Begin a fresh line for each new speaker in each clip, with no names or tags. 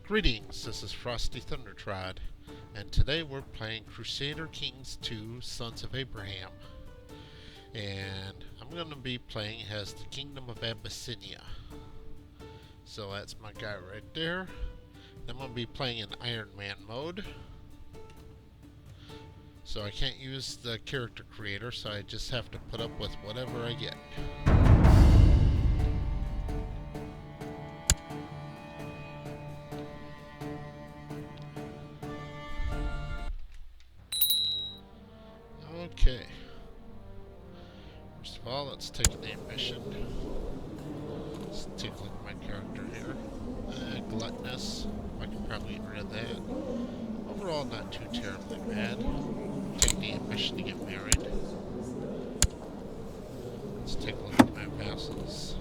Greetings, this is Frosty Thundertrod, and today we're playing Crusader Kings 2, Sons of Abraham. And I'm going to be playing as the Kingdom of Abyssinia. So that's my guy right there. I'm going to be playing in Iron Man mode. So I can't use the character creator, so I just have to put up with whatever I get. Okay. First of all, let's take the mission. Let's take a look at my character here. Gluttonous. I can probably get rid of that. Overall, not too terribly bad. Take the ambition to get married. Let's take a look at my vassals.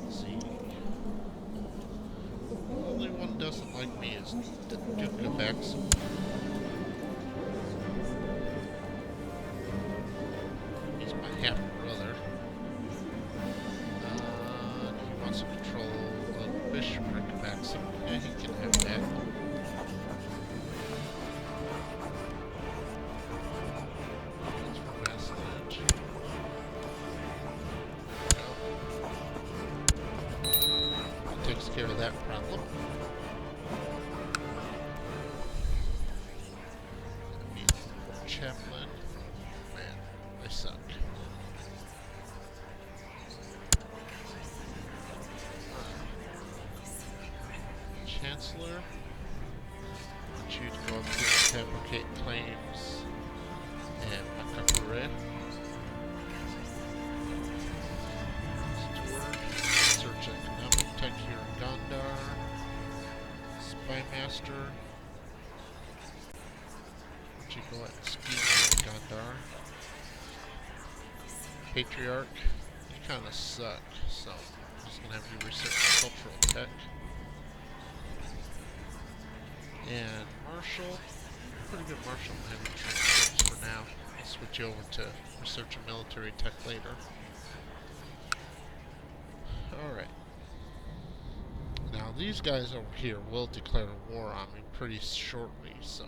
Let's see. The only one who doesn't like me is the Duke of Abyssinia. He's my half-brother. He wants to control the bishopric of Abyssinia. Yeah, he can have that. That's for vassalage. That takes care of that problem. That means chaplain. Man, I suck. Chancellor. I want you to go up here and fabricate claims. And Makakure. Steward. Search economic tech here in Gondar. Spy master. You go ahead and scheme here in Gondar. Patriarch. You kinda suck, so I'm just gonna have you research cultural tech. And Marshall, pretty good Marshall. I'm having training for now. I'll switch you over to research and military tech later. Alright. Now these guys over here will declare war on me pretty shortly, so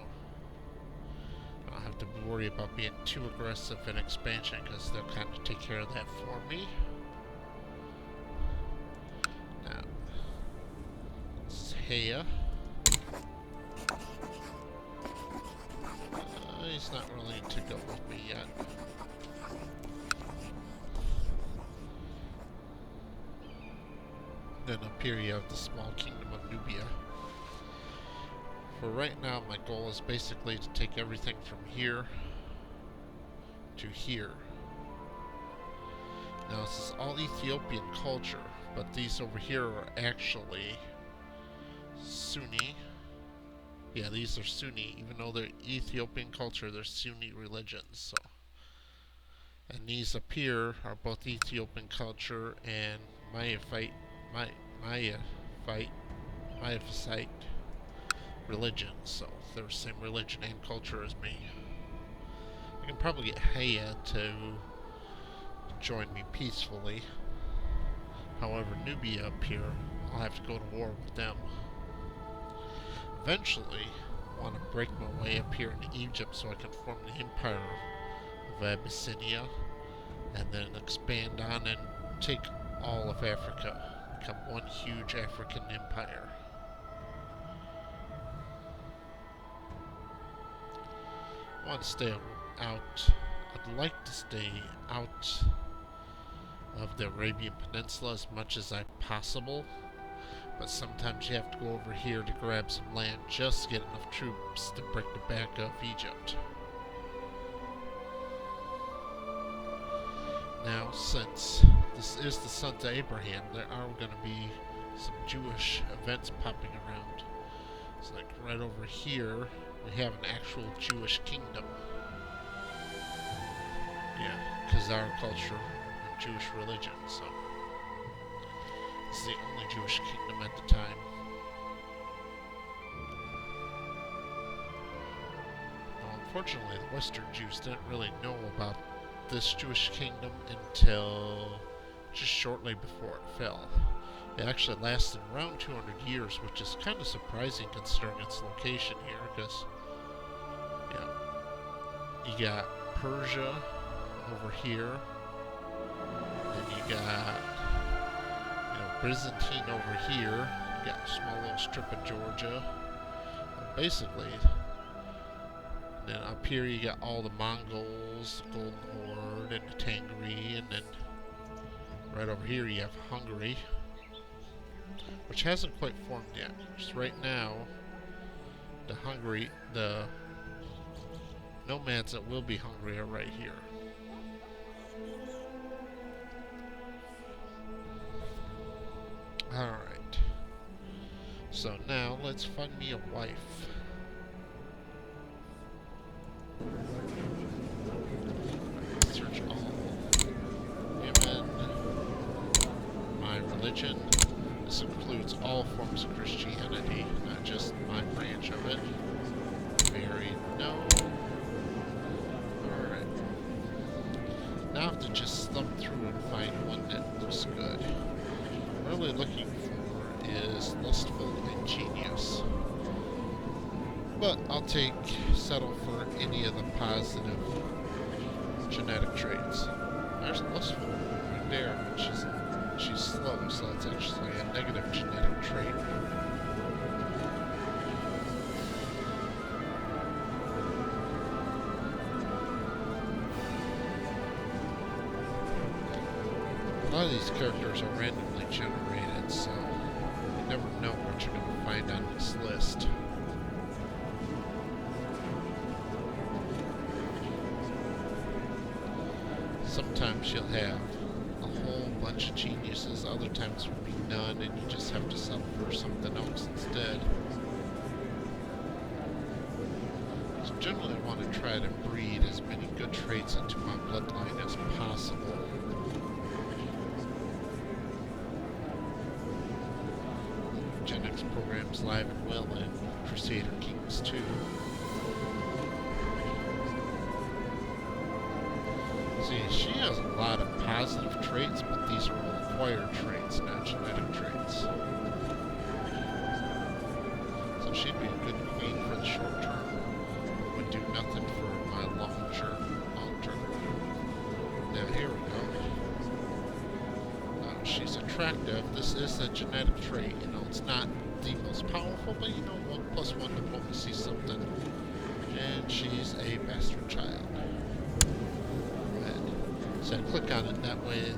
I don't have to worry about being too aggressive in expansion because they'll kind of take care of that for me. Now, it's Heya. He's not willing to go with me yet. Then up here you have the small kingdom of Nubia. For right now, my goal is basically to take everything from here to here. Now this is all Ethiopian culture, but these over here are actually Sunni. Yeah, these are Sunni, even though they're Ethiopian culture, they're Sunni religions. So, and these up here are both Ethiopian culture and Mayaphite religion. So they're the same religion and culture as me. I can probably get Heya to join me peacefully. However, Nubia up here, I'll have to go to war with them. Eventually, I want to break my way up here into Egypt so I can form the Empire of Abyssinia and then expand on and take all of Africa, become one huge African empire. I want to stay out. I'd like to stay out of the Arabian Peninsula as much as possible. But sometimes you have to go over here to grab some land just to get enough troops to break the back of Egypt. Now, since this is the Sons of Abraham, there are going to be some Jewish events popping around. So like right over here, we have an actual Jewish kingdom. Yeah, because our culture and Jewish religion, so it's the only Jewish kingdom at the time. Now, unfortunately, the Western Jews didn't really know about this Jewish kingdom until just shortly before it fell. It actually lasted around 200 years, which is kind of surprising considering its location here, because, you know, you got Persia over here, then you got, you know, Byzantine over here, you got a small little strip of Georgia, basically. And then up here you got all the Mongols, the Golden Horde, and the Tangri, and then right over here you have Hungary, which hasn't quite formed yet. Just right now, the nomads that will be Hungary are right here. Alright. So now let's find me a wife. Search all. Women. My religion. This includes all forms of Christianity, not just my branch of it. Married, no. Alright. Now I have to just thumb through and find one that looks good. What I'm really looking for is lustful and genius. But I'll settle for any of the positive genetic traits. There's lustful right there, but she's slow, so that's actually a negative genetic trait. A lot of these characters are randomly generated, so you never know what you're going to find on this list. Sometimes you'll have a whole bunch of geniuses, other times there will be none, and you just have to settle for something else instead. So generally I want to try to breed as many good traits into my bloodline as possible. Genetics program's live and well in Crusader Kings 2. See, she has a lot of positive traits, but these are all acquired traits, not genetic traits. So she'd be a good queen for the short term, but would do nothing for my long term. Now here we go. She's attractive. This is a genetic trait. You know, it's not the most powerful, but you know, 1+1 diplomacy something. And she's a bastard child. So I click on it, that way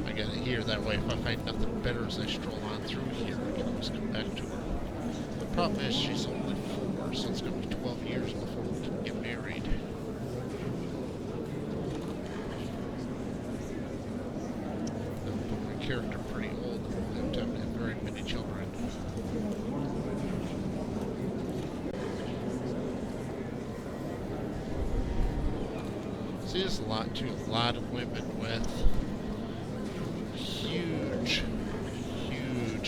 I get it here, that way if I find nothing better as I stroll on through here, I can always come back to her. The problem is she's only 4, so it's going to be 12 years before we can get married. But my character pretty old, I won't have time to have very many children. See, there's a lot too. A lot of women with huge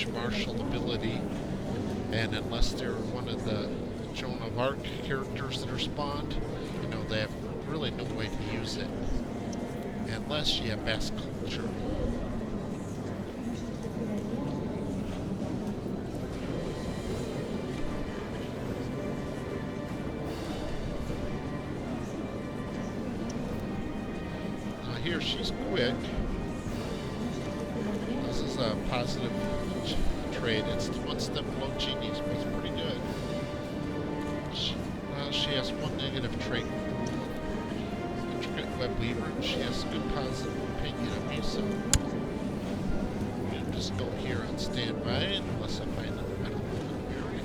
martial ability, and unless they're one of the Joan of Arc characters that are spawned, you know, they have really no way to use it unless you have mass culture. Here she's quick. This is a positive trait. It's 1 step below genius, but it's pretty good. She has 1 negative trait. Intricate web weaver. She has a good positive opinion of me, so we'll just go here on standby unless I find a better woman married.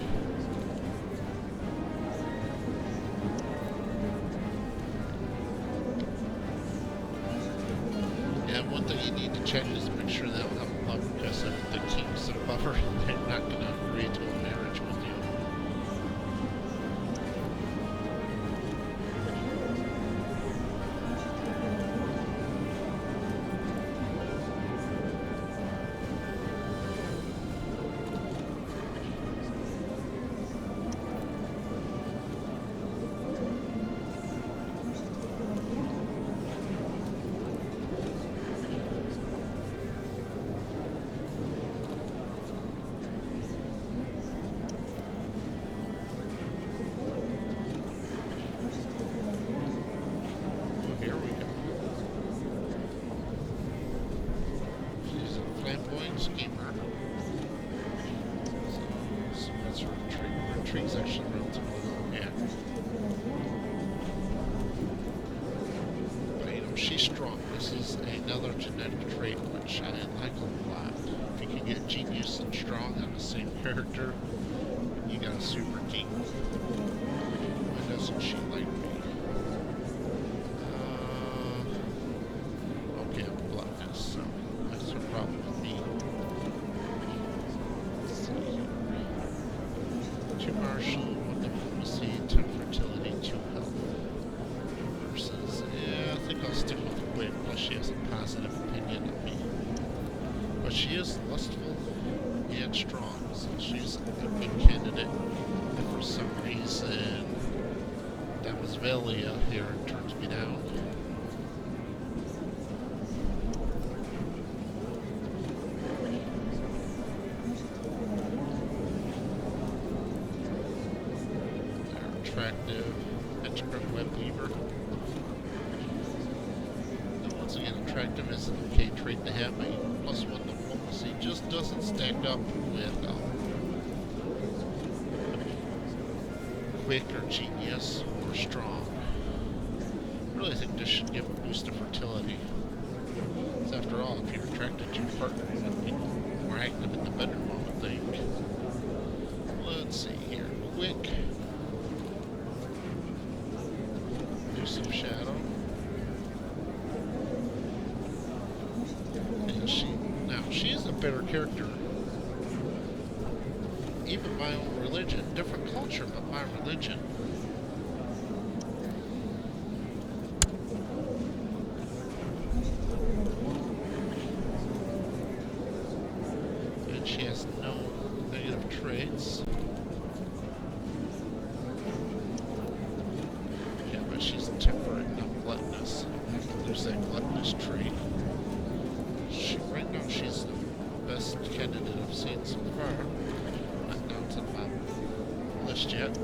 One thing you need to check is make sure they don't have a buffer, because if the king's a buffer, they're not going to agree to a marriage with you. intrigue's actually relatively low. Yeah. But, you know, she's strong. This is another genetic trait which I like a lot. If you can get genius and strong on the same character, you got a super king. Why doesn't she like me? Okay, I'm gluttonous, so that's her problem with me. Let's see here. 2 martial, 1 diplomacy, 10 fertility, 2 health. Versus, yeah, I think I'll stick with Quick, unless she has a positive opinion of me. But she is lustful and strong, so she's a good candidate. If for some reason that was Velia here and turns me down. They're attractive, integrate web weaver. And once again, attractive is an okay trait to have, but +1 diplomacy just doesn't stack up with quick or genius or strong. I really think this should give a boost to fertility. Because after all, if you're attracted to your partner, you're going to be more active in the bedroom, I would think. Let's see here. Quick. Elusive shadow. And she is a better character. Even my own religion, different culture, but my religion. And she has no negative traits. Yeah, but she's temperate, not gluttonous. There's that gluttonous trait. Right now, she's the best candidate I've seen so far. To the bottom list yet.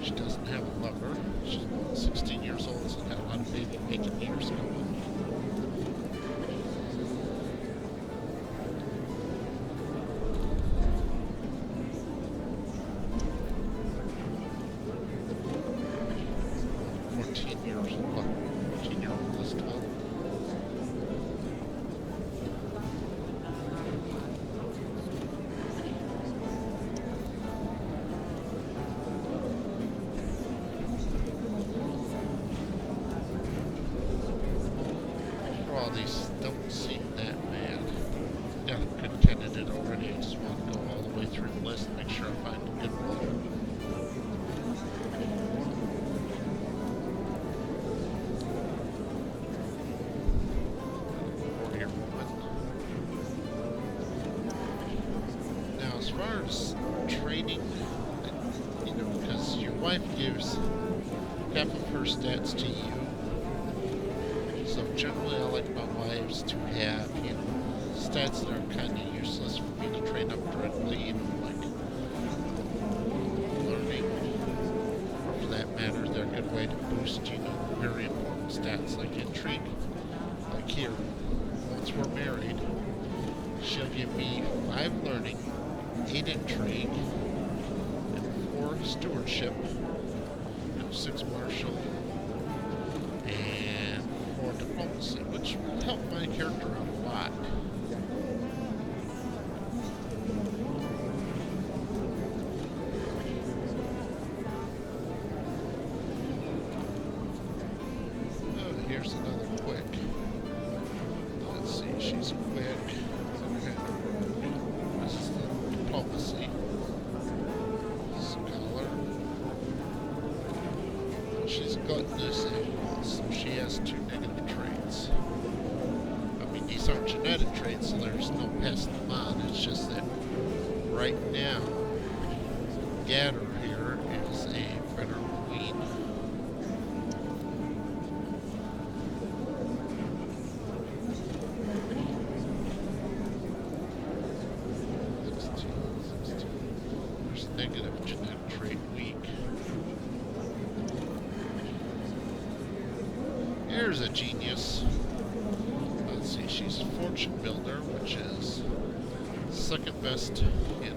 She doesn't have a lover. She's 16 years old, so got a lot of baby making years going. These don't seem that bad. Got a good candidate already. I just want to go all the way through the list and make sure I find a good one. Warrior woman. Now, as far as trading, you know, because your wife gives half of her stats to you. So generally I like my wives to have, you know, stats that are kind of useless for me to train up directly, you know, like learning, or for that matter, they're a good way to boost, you know, very important stats like intrigue. Like here, once we're married, she'll give me 5 learning, 8 intrigue, and 4 stewardship, you know, 6 martial, and 4 diplomacy, which will help my character out a lot. Oh, here's another quick. Let's see, she's quick. This is the diplomacy. Scholar. She's gluttonous and so she has 2 negative traits. I mean, these aren't genetic traits, so there's no passing them on. It's just that right now, Gatter here is a better queen. There's negative genetic trait weak. Here's a genius. Let's see, she's Fortune Builder, which is second best in, yeah,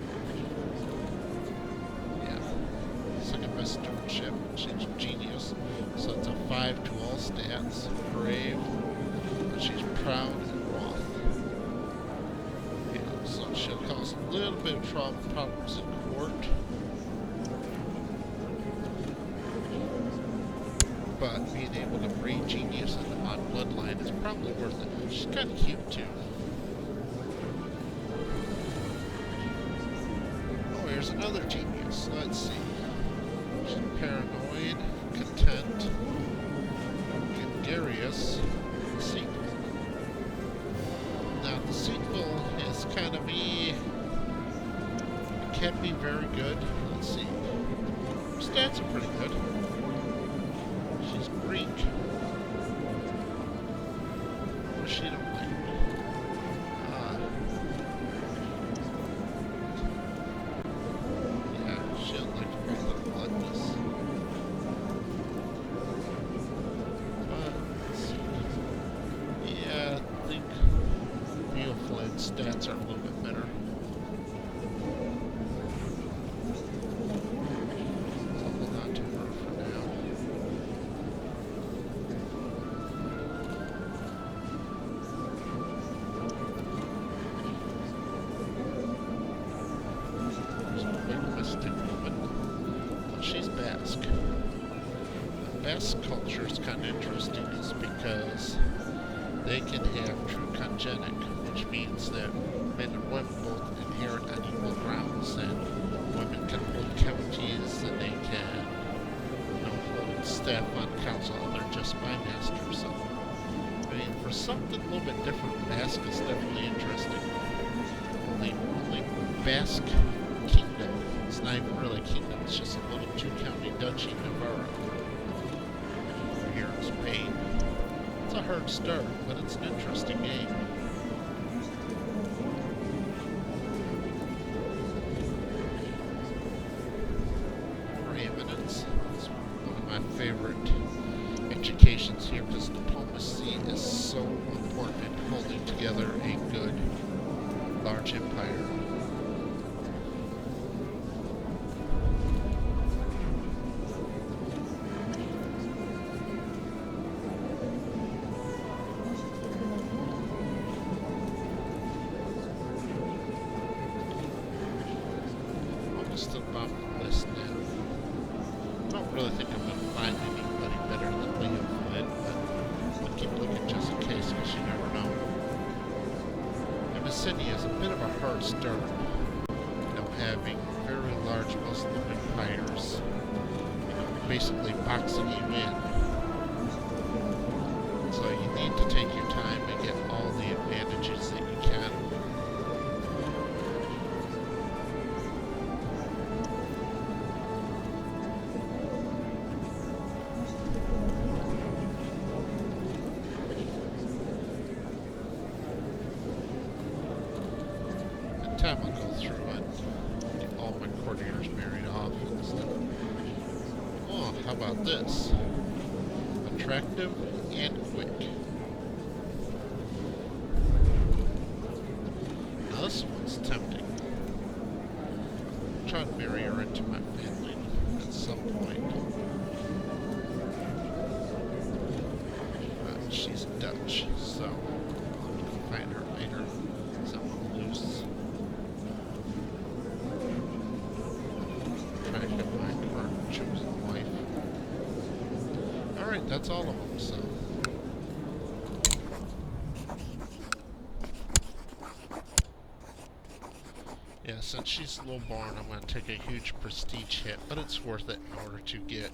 my stewardship. She's genius. So it's a 5 to all stats. Brave. But she's proud and wroth. Yeah, so she'll cause a little bit of problems in court. But being able to breed genius in the odd bloodline is probably worth it. She's kind of cute too. Oh, here's another genius. Let's see. She's paranoid, content, gregarious, sequel. Now the sequel is kind of it can be very good. Let's see. Her stats are pretty good. She's Greek. What does she don't like? Yeah, she don't like to be a little gluttonous. But, let's see. Yeah, I think Neoflid's stats are a little bit better. Basque culture is kind of interesting is because they can have true congenic, which means that men and women both inherit on equal grounds, and women can hold counties and they can hold staff on council, they're just by master. So, I mean, for something a little bit different, Basque is definitely interesting. Only Basque kingdom, it's not even really a kingdom, it's just a little two-county duchy, Navarra. Here in Spain. It's a hard start, but it's an interesting game. Preeminence is one of my favorite educations here because diplomacy is so important in holding together a good, large empire. To the bottom of the list now. I don't really think I'm going to find anybody better than Leoflid, but I'll keep looking just in case, because you never know. Abyssinia is a bit of a hard start, having very large Muslim empires, basically boxing you in. So you need to take your time and get all the advantages that you can. Time I'll go through and get all my courtiers married off and stuff. Oh, how about this? Attractive and quick. Now this one's tempting. I'm trying to marry her into my family at some point. But she's Dutch, so I'll find her later. Someone loose. Chosen wife. Alright, that's all of them, so. Yeah, since she's low-born, I'm going to take a huge prestige hit, but it's worth it in order to get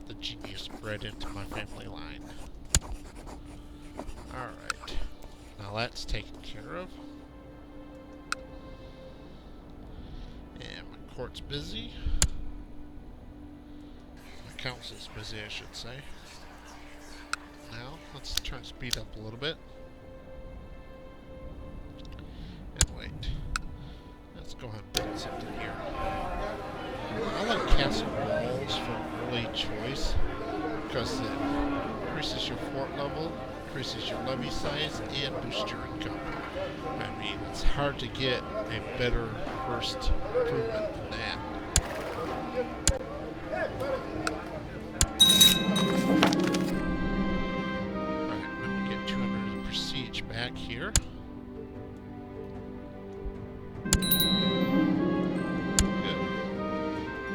the genius bred into my family line. Alright. Now that's taken care of. And my court's busy. Council's busy, I should say. Now, let's turn speed up a little bit. And wait. Let's go ahead and build something here. I like castle walls for early choice because it increases your fort level, increases your levy size, and boosts your income. I mean, it's hard to get a better first improvement than that. Alright, let me get 200 prestige back here. Good.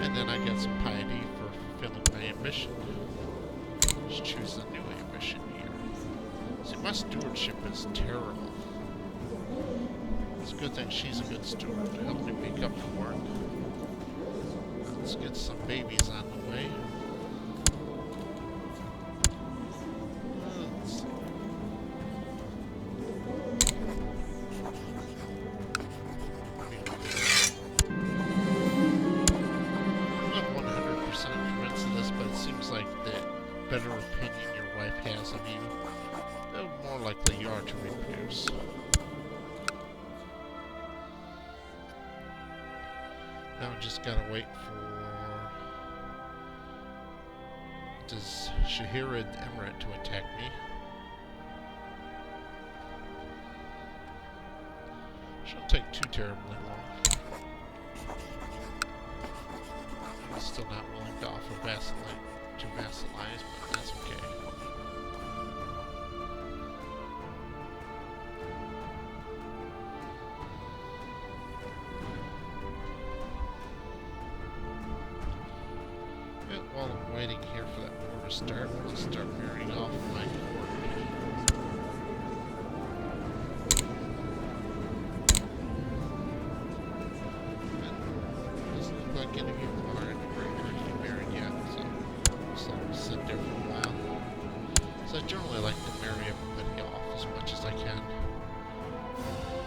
And then I get some piety for fulfilling my ambition. Let's choose a new ambition here. See, my stewardship is terrible. It's a good thing she's a good steward to help me make up for it. Let's get some babies on the way. Let's see. I'm not 100% convinced of this, but it seems like the better opinion your wife has of you, the more likely you are to reproduce. Now I just gotta wait for... Does Shahira the Emirate to attack me? Shouldn't take too terribly long. I'm still not willing to offer vassalize, but that's okay. While I'm waiting here for that war to start, we'll just start marrying off my court. Doesn't look like any of you are ready married yet, so I'll sit there for a while. So I generally like to marry everybody off as much as I can.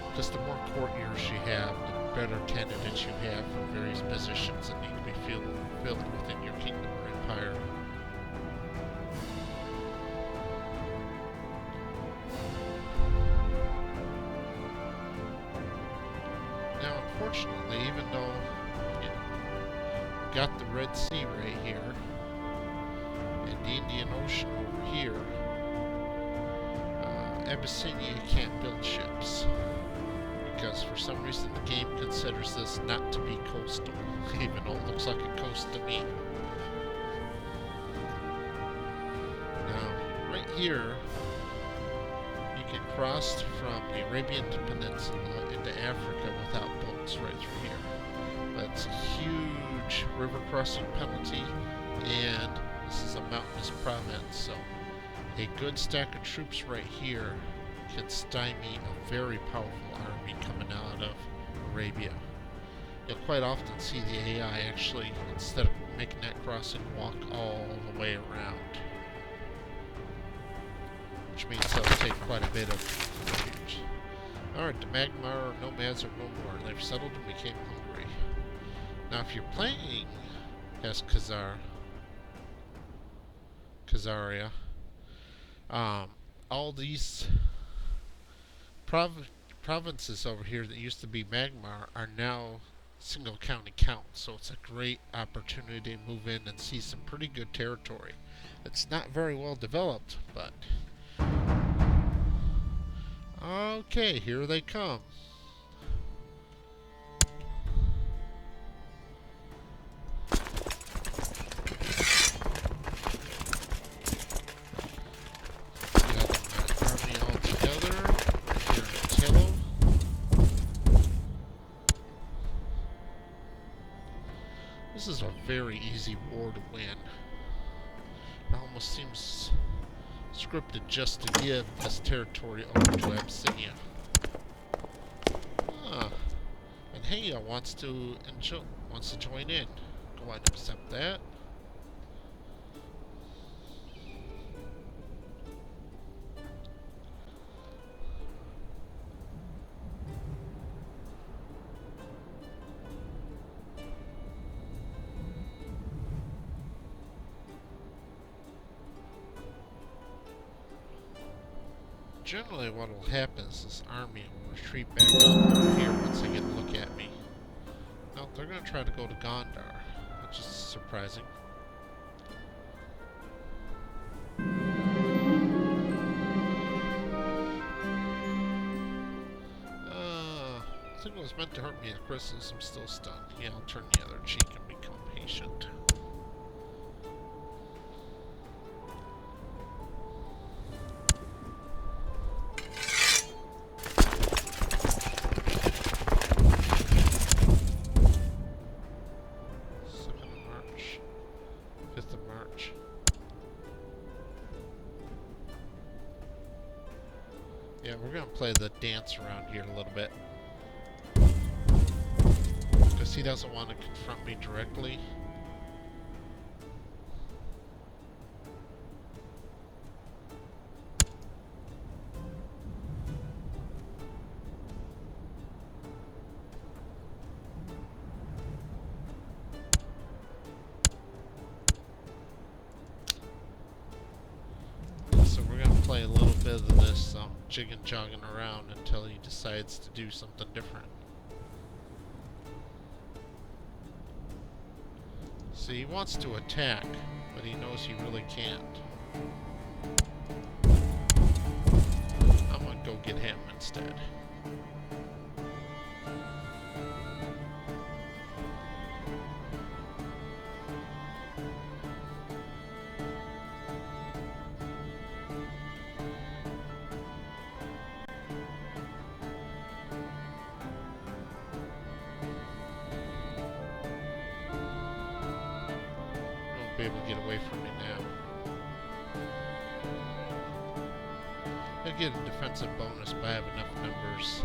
Because the more courtiers you have, the better candidates you have for various positions that need to be filled within your kingdom or empire. Now, unfortunately, even though we've got the Red Sea right here and the Indian Ocean over here, Abyssinia can't build ships. Because for some reason the game considers this not to be coastal, even though it looks like a coast to me. Now, right here, you can cross from the Arabian Peninsula into Africa without boats right through here. But it's a huge river crossing penalty, and this is a mountainous province, so a good stack of troops right here can stymie a very powerful army coming out of Arabia. You'll quite often see the AI actually, instead of making that crossing, walk all the way around. Which means they'll take quite a bit of refuge. Alright, the Magmar nomads are no more. They've settled and became hungry. Now if you're playing as Khazaria, all these provinces over here that used to be Magmar are now single county count, so it's a great opportunity to move in and see some pretty good territory. It's not very well developed, but okay, here they come. This is a very easy war to win. It almost seems scripted just to give this territory over to Abyssinia. And Heya wants to join in. Go ahead and accept that. Generally what will happen is this army will retreat back up over here once they get a look at me. No, they're going to try to go to Gondar, which is surprising. I think it was meant to hurt me at Christmas. I'm still stunned. Yeah, I'll turn the other cheek and become patient. play the dance around here a little bit. Because he doesn't want to confront me directly. Play a little bit of this jigging jogging around until he decides to do something different. See, he wants to attack, but he knows he really can't. I'm gonna go get him instead. Be able to get away from me now. I get a defensive bonus, but I have enough numbers.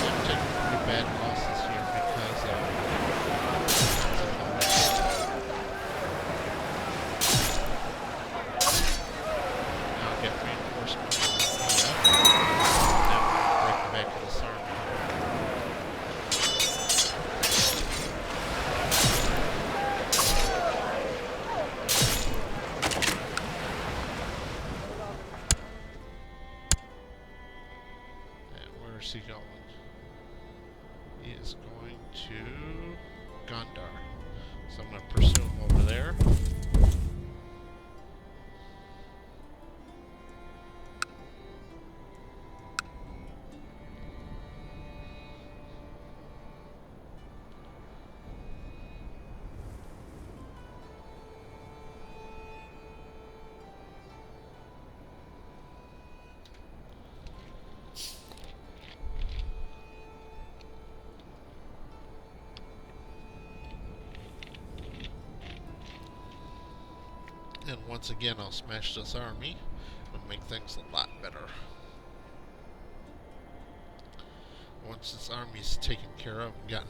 I'm taking pretty bad losses here because where's he going? He is going to Gondar. So I'm going to pursue him over there. And once again, I'll smash this army and make things a lot better. Once this army is taken care of and gotten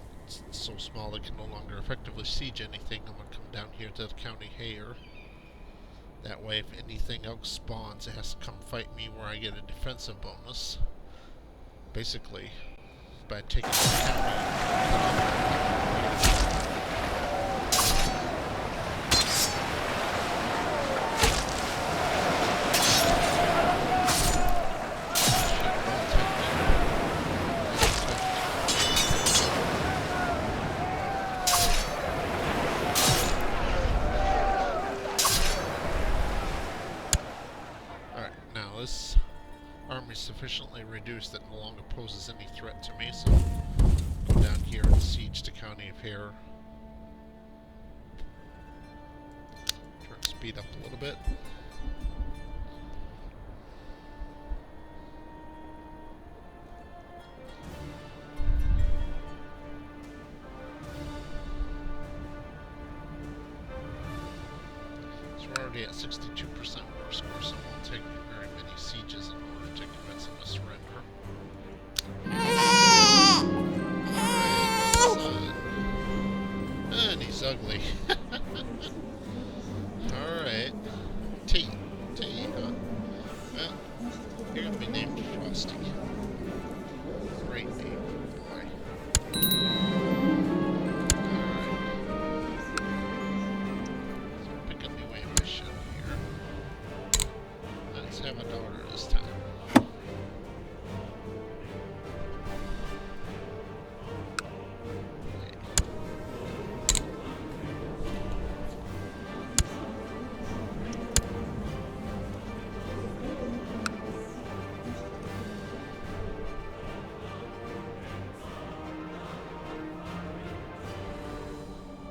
so small it can no longer effectively siege anything, I'm going to come down here to the county here. That way, if anything else spawns, it has to come fight me where I get a defensive bonus. Basically, by taking the county. This army is sufficiently reduced that no longer poses any threat to me, so go down here and siege the county of Hare. Turn speed up a little bit. So we're already at 62% war score, so it won't take very many sieges in order to convince him to surrender. Alright, and he's ugly. Alright. T, huh? Well, you're gonna be named Frosty. Great name, boy. Have a daughter this time.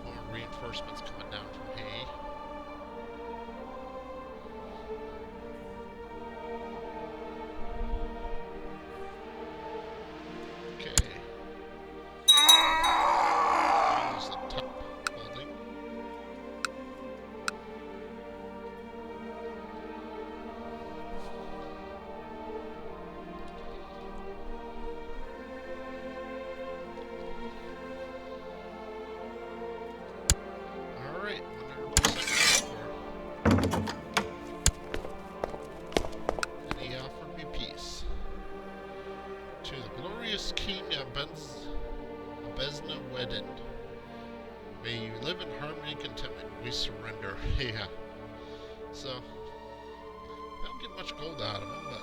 More reinforcements coming down from Hay. Abyssinia wedding. May you live in harmony and contentment. We surrender. Yeah. So, I don't get much gold out of them, but...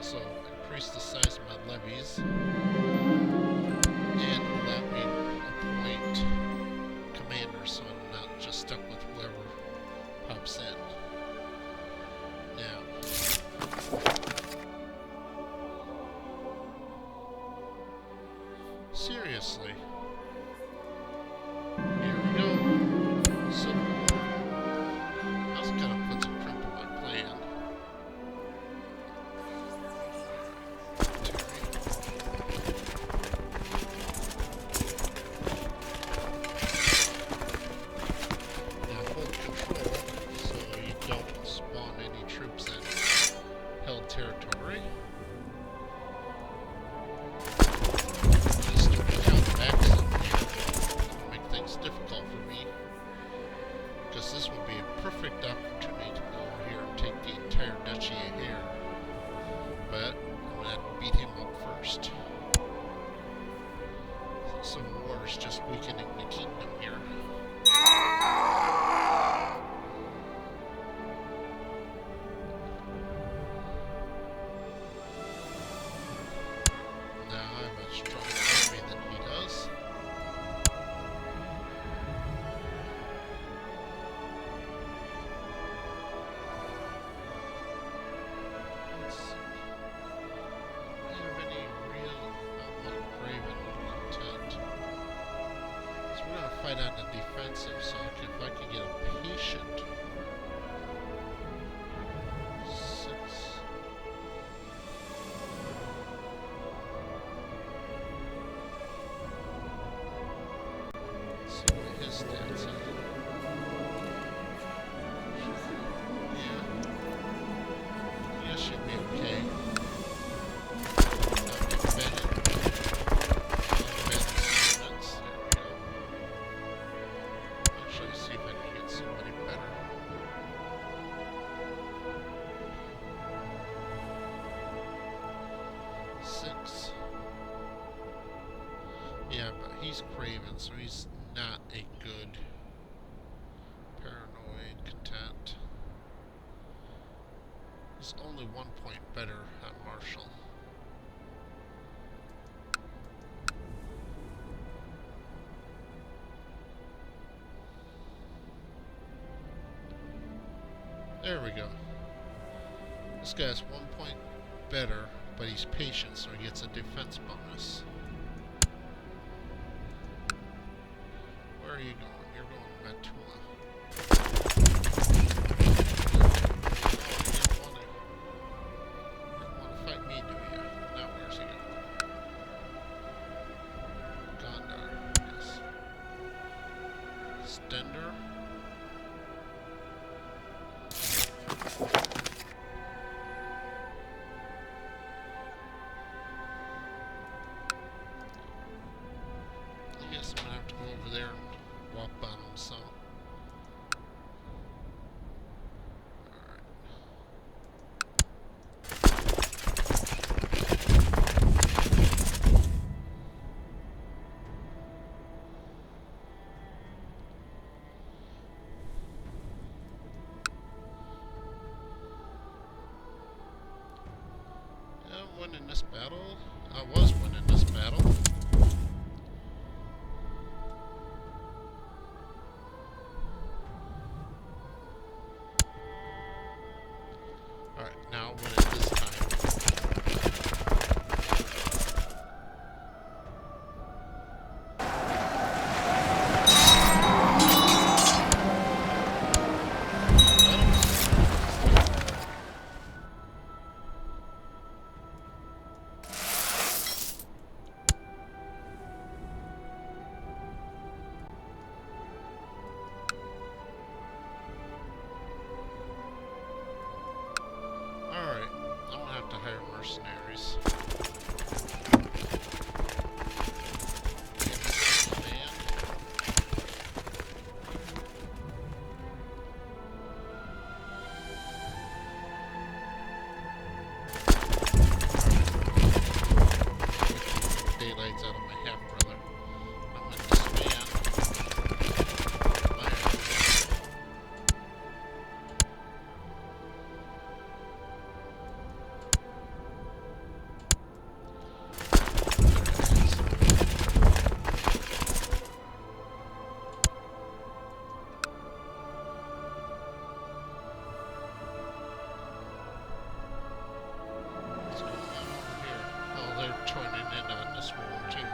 So increase the size of my levies and let me appoint commanders so I'm not just stuck with whoever pops in. Now, seriously, here we go. Civil War. I was gonna put some crimp in my plan. Just weakening the kingdom here. Now I have a stronger army than he does. Let's see. Do I have any real Craven content? We're gonna fight on the defensive, so if I can get a patient. 6. Let's see what his stats are. Yeah, should be okay. See if I can get somebody better. 6. Yeah, but he's Craven, so he's not a good paranoid content. He's only 1 point better at Marshall. There we go. This guy's 1 point better, but he's patient, so he gets a defense bonus. Where are you going? You're going Metula. Oh, you didn't want to fight me, do you? Now where's he going? Gondar, yes. Stender. I guess I'm gonna have to go over there and walk by them, so. Alright. I'm winning this battle. I was winning this battle. Alright, now I'll win it this time. daylights out of my half-brother. I'm going to disband my army. Joining in on this war too.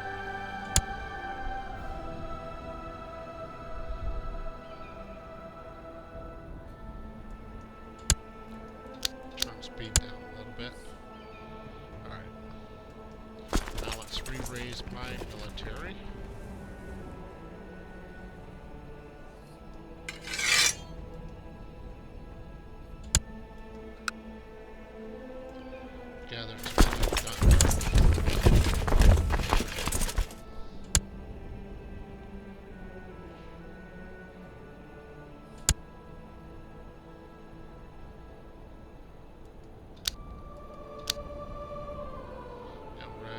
Turn speed down a little bit. Alright. Now let's re-raise my military. Gather together gun.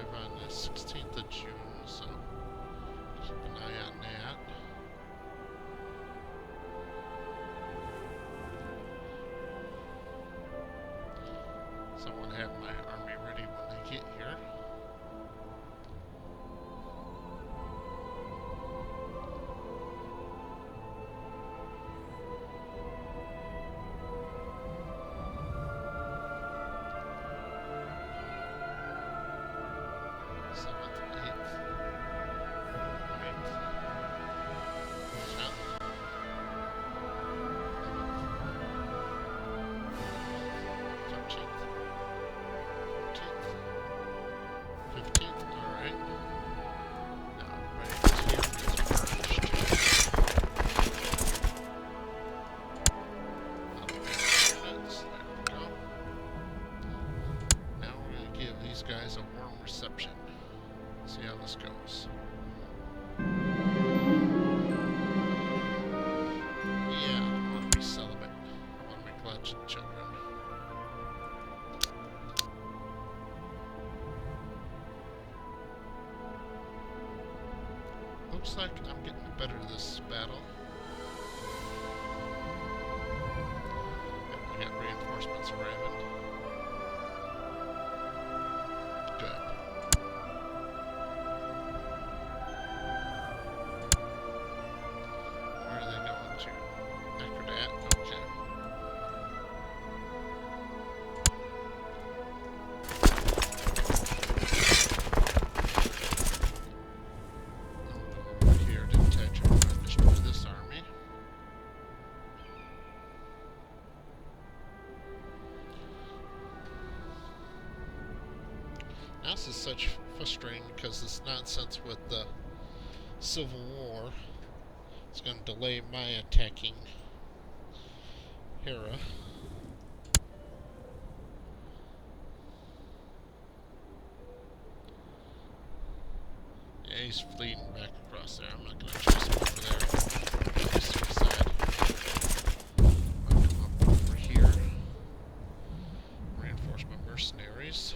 On the 16th of June, so keep an eye on that. Someone have my army ready when they get here. Guys a warm reception. See how this goes. Yeah, I want to be celibate. I want to make lots of children. Looks like I'm getting the better of this battle. We got reinforcements arriving. Good. Where are they going to? After that? Okay. Over here to detach and destroy this army. This is such frustrating because this nonsense with the Civil War is going to delay my attacking Hera. Yeah, he's fleeing back across there. I'm not going to chase him over there. Suicide. I'll come up over here. Reinforce my mercenaries.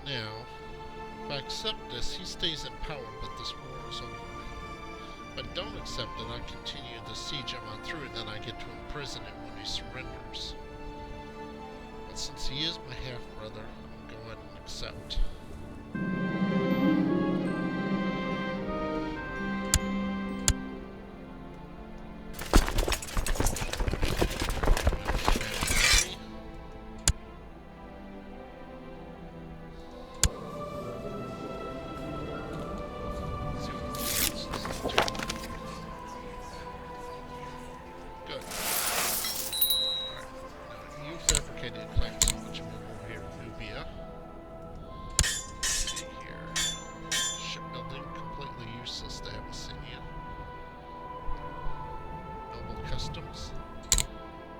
Now, if I accept this, he stays in power, but this war is over. If I don't accept it, I continue the siege I'm on through, and then I get to imprison him when he surrenders. But since he is my half-brother, I'm going to go ahead and accept. customs.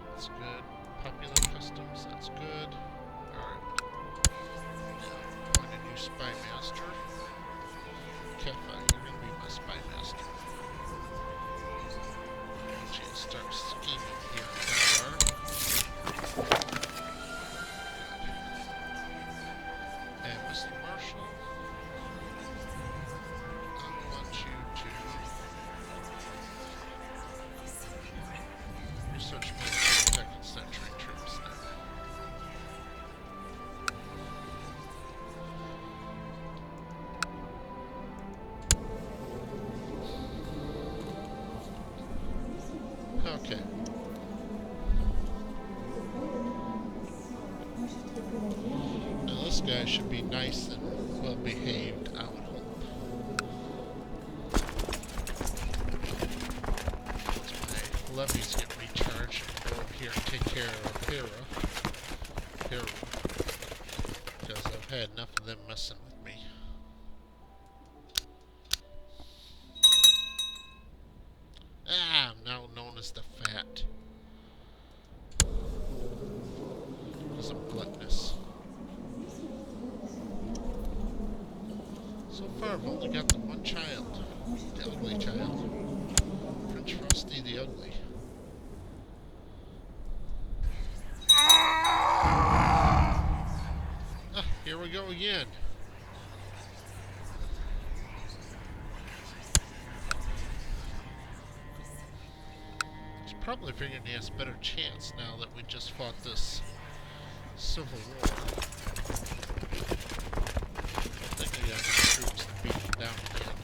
That's good. Popular customs. That's good. Alright. Now, find a new spy master. CKII, you're gonna be my spy master. Just start scheming here, Kefar. And Mr. Marshall, I want you to research military second century troops now. Okay. Now this guy should be nice and well behaved, I would hope. Once my levies get recharged, I'll go over here and take care of Hera. Because I've had enough of them messing with me. I'm now known as the Fat. Because I'm gluttonous. So far, I've only got the one child. The ugly child. Prince Frosty the Ugly. Ah, here we go again. He's probably figuring he has a better chance now that we just fought this civil war. I think we got enough troops to beat him down again.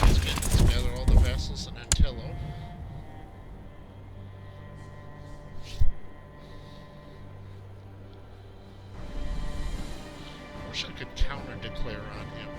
Let's gather all the vassals in Antillo. I wish I could counter-declare on him.